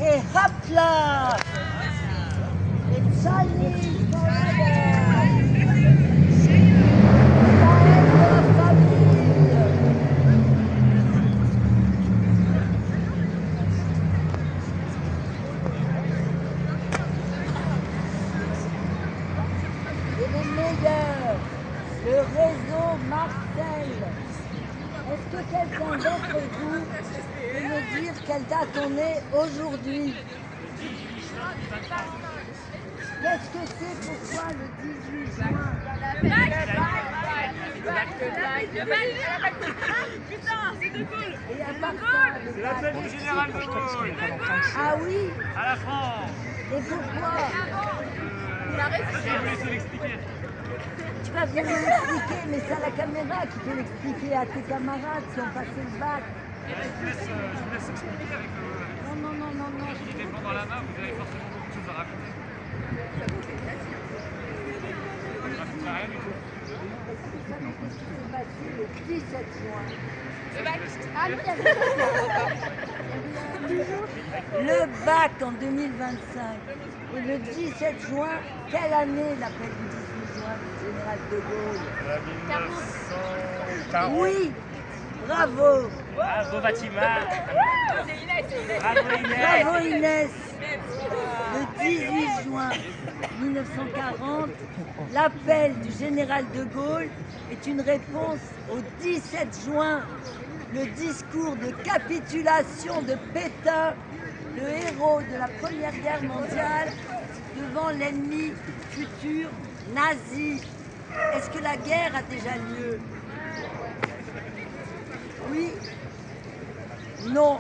Et hop là! It's Chinese forever! La famille! Et les meilleurs! Le réseau Marcel! Est-ce que quelqu'un d'entre vous peut me dire quelle date on est aujourd'hui? Qu'est-ce que c'est pour toi le 18 juin? Putain, c'était cool. Et à part ça, c'est la fête du général de Gaulle. Ah oui? À la France. Et pourquoi? Je vais essayer d'expliquer. Tu vas venir m'expliquer, mais c'est à la caméra qui peut l'expliquer à tes camarades qui ont passé le bac. Je vous laisse expliquer avec Non. l'élément dans la main, vous avez forcément beaucoup de choses à raconter. Ça ne fait rien du tout. Qu'est-ce qui s'est passé le 17 juin? Le bac en 2025. Et le 17 juin, quelle année l'appel du 18 juin du général de Gaulle? 1940. Oui, bravo. Bravo Fatima. Bravo Inès. Le 18 juin 1940, l'appel du général de Gaulle est une réponse au 17 juin, le discours de capitulation de Pétain, le héros de la Première Guerre mondiale, devant l'ennemi futur nazi. Est-ce que la guerre a déjà lieu? Oui? Non.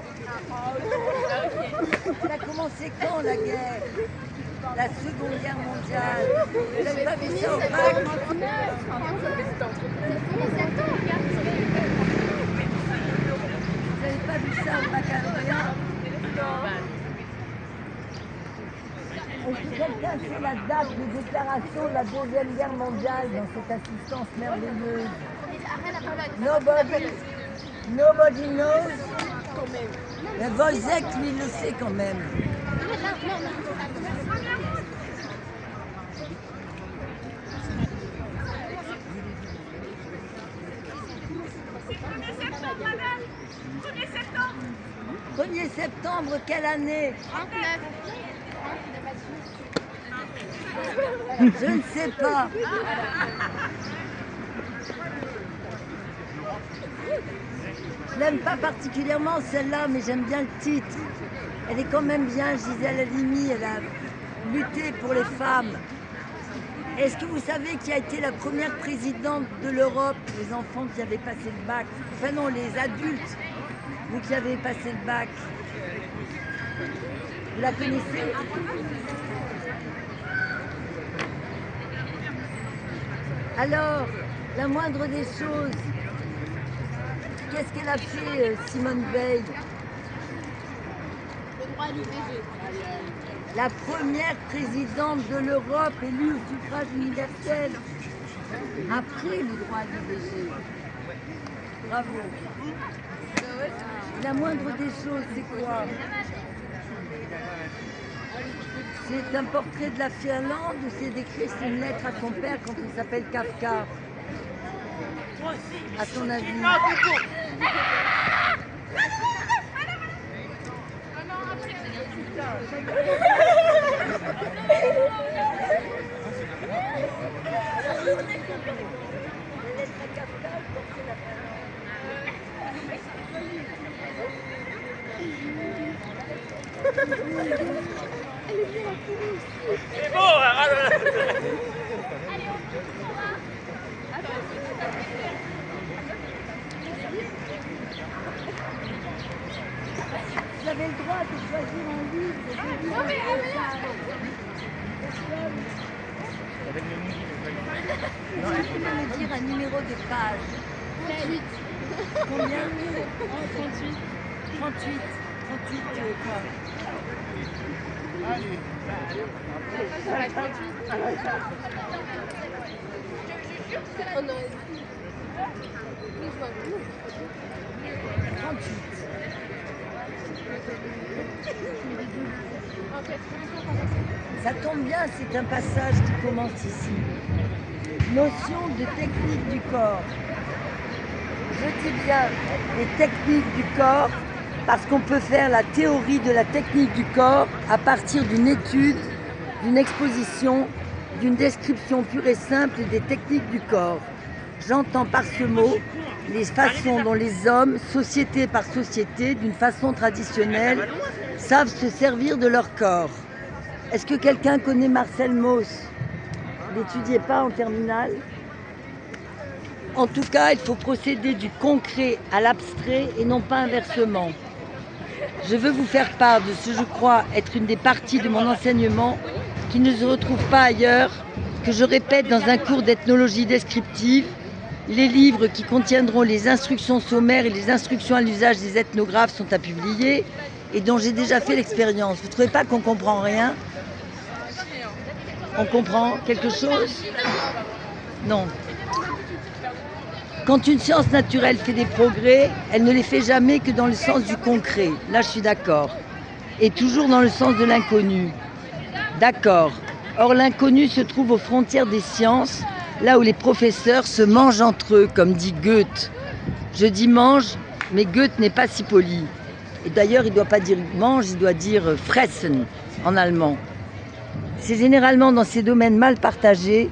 Elle a commencé quand la guerre? La Seconde Guerre mondiale. Vous n'avez pas vu ça au bac? Vous n'avez pas vu ça au baccalauréat? Est-ce que quelqu'un sait la date de déclaration de la Deuxième Guerre mondiale dans cette assistance merveilleuse? Nobody knows. Mais Volzek, lui, le sait quand même. C'est 1er septembre, 1er septembre, quelle année? 39. Je ne sais pas. Je l'aime pas particulièrement celle-là, mais j'aime bien le titre. Elle est quand même bien, Gisèle Halimi, elle a lutté pour les femmes. Est-ce que vous savez qui a été la première présidente de l'Europe, les enfants qui avaient passé le bac? Enfin non, les adultes, vous qui avez passé le bac. Vous la connaissez? Alors, la moindre des choses, qu'est-ce qu'elle a fait, Simone Veil? Le droit à l'IVG. La première présidente de l'Europe élue au suffrage universel. Après le droit à l'IVG. Bravo. La moindre des choses, c'est quoi? C'est un portrait de la Finlande ou c'est d'écrire une lettre à son père quand il s'appelle Kafka? À ton avis? C'est bon, Vous avez le droit de choisir un livre. Est-ce que vous pouvez me dire un numéro de page? 38. Combien? 38. 38. 38 quoi? Ça va être 38. Oh non. Oui, je vois. 38. Ça tombe bien, c'est un passage qui commence ici. Notion de technique du corps. Je dis bien les techniques du corps parce qu'on peut faire la théorie de la technique du corps à partir d'une étude, d'une exposition, d'une description pure et simple des techniques du corps. J'entends par ce mot les façons dont les hommes, société par société, d'une façon traditionnelle, savent se servir de leur corps. Est-ce que quelqu'un connaît Marcel Mauss? Vous n'étudiez pas en terminale? En tout cas, il faut procéder du concret à l'abstrait et non pas inversement. Je veux vous faire part de ce que je crois être une des parties de mon enseignement qui ne se retrouve pas ailleurs, que je répète dans un cours d'ethnologie descriptive, les livres qui contiendront les instructions sommaires et les instructions à l'usage des ethnographes sont à publier et dont j'ai déjà fait l'expérience. Vous ne trouvez pas qu'on comprend rien? On comprend quelque chose? Non. Quand une science naturelle fait des progrès, elle ne les fait jamais que dans le sens du concret. Là, je suis d'accord. Et toujours dans le sens de l'inconnu. D'accord. Or, l'inconnu se trouve aux frontières des sciences, là où les professeurs se mangent entre eux, comme dit Goethe. Je dis mange, mais Goethe n'est pas si poli. Et d'ailleurs, il ne doit pas dire mange, il doit dire fressen en allemand. C'est généralement dans ces domaines mal partagés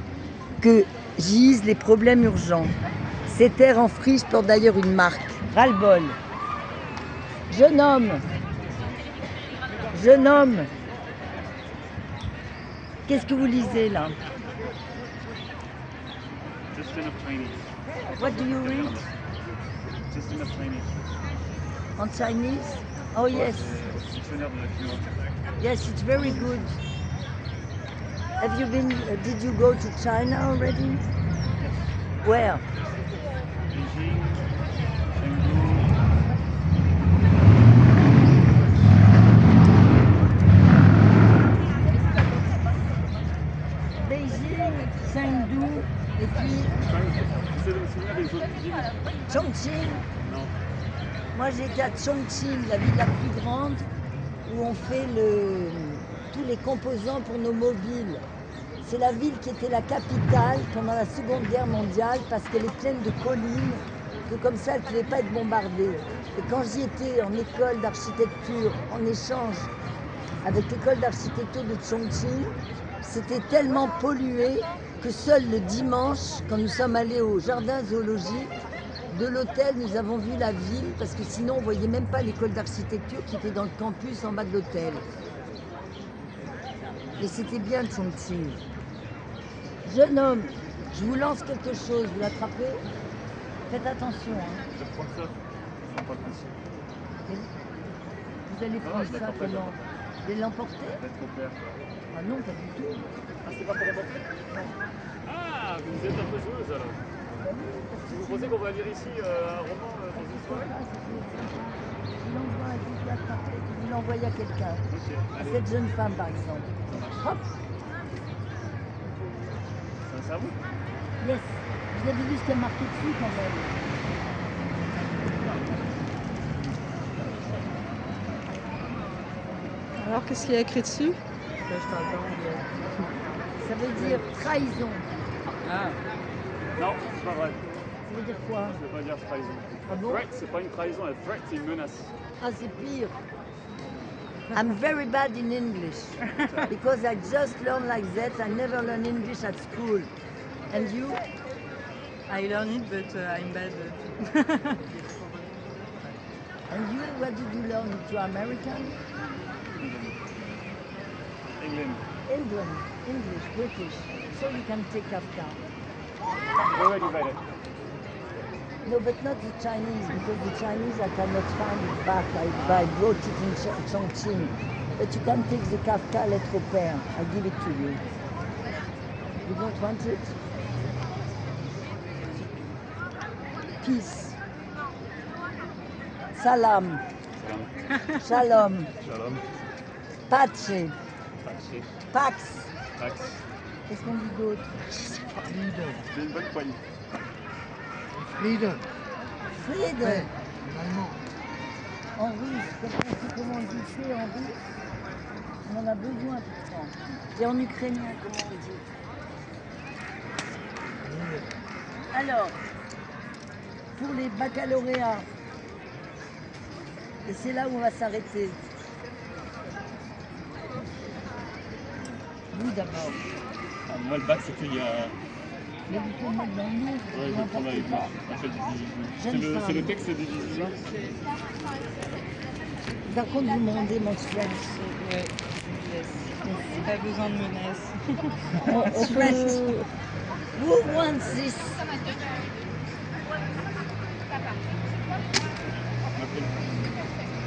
que gisent les problèmes urgents. Ces terres en friche portent d'ailleurs une marque, ras-le-bol. Jeune homme, qu'est-ce que vous lisez là? Just enough Chinese. What do you read? Just enough Chinese. On Chinese? Oh yes, Dictionnaire de la Chinoise. yes, it's very good. Have you been, did you go to China already? Where? Beijing, Chengdu. Beijing, Chengdu, et puis J'essaie de me souvenir des autres villes. Chongqing. Non. Moi j'étais à Chongqing, la ville la plus grande, où on fait tous les composants pour nos mobiles. C'est la ville qui était la capitale pendant la Seconde Guerre mondiale parce qu'elle est pleine de collines, que comme ça elle ne pouvait pas être bombardée. Et quand j'y étais en école d'architecture, en échange avec l'école d'architecture de Chongqing, c'était tellement pollué que seul le dimanche, quand nous sommes allés au jardin zoologique, de l'hôtel, nous avons vu la ville, parce que sinon on voyait même pas l'école d'architecture qui était dans le campus en bas de l'hôtel. Et c'était bien Chongqing. Jeune homme, je vous lance quelque chose, vous l'attrapez? Faites attention. Hein. Je vais prendre ça. Je sens pas le principe. Vous allez prendre ça d'accord, comment? Vous allez l'emporter? Ça va être trop clair. Ah non, pas du tout. Ah, c'est pas pour remporter? Ah, vous êtes un peu joueuse alors. Vous pensez qu'on va lire ici un roman dans une soirée? Vous l'envoyez à quelqu'un. Ok, À allez. cette jeune femme par exemple. Hop, C'est à vous? yes. Vous avez vu ce qu'il y a marqué dessus quand même. Alors, qu'est-ce qu'il y a écrit dessus? Ça veut dire trahison. Ah. Non, c'est pas vrai. Ça veut dire quoi? Je ne veux pas dire trahison. Ah bon? Threat, c'est pas une trahison. Un threat, c'est une menace. Ah, c'est pire. I'm very bad in English because I just learned like that. I never learned English at school. And you? I learned it, but I'm bad. And you? Where did you learn it? You are American? England. England, English, British. So you can take Kafka. We already read it. No, but not the Chinese, because the Chinese I cannot find it back. I wrote it in Chongqing. But you can take the Kafka Lettre au Père. I give it to you. You don't want it? Peace. Salam. Shalom. Shalom. Pace. Pax. Pax. Pax. Qu'est-ce qu'on dit d'autre? C'est une bonne poignée. Friede. Friede. Ouais, en allemand. En russe. Quelqu'un sait comment on dit c'est en russe? On en a besoin pourtant. Et en ukrainien, comment on dit? Alors, pour les baccalauréats, et c'est là où on va s'arrêter. Vous d'abord. Ah, moi, le bac, c'était il y a. Mais vous pouvez le mettre dans le nom. Ouais, je vais prendre avec moi. Après, c'est le texte des 18 jours. Par contre, vous me rendez mensuel. Ouais. Yes. Pas besoin de menaces. On peut... Who wants this?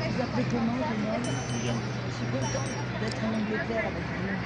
Vous appelez comment, jeune homme? William. Je suis contente d'être en Angleterre avec vous.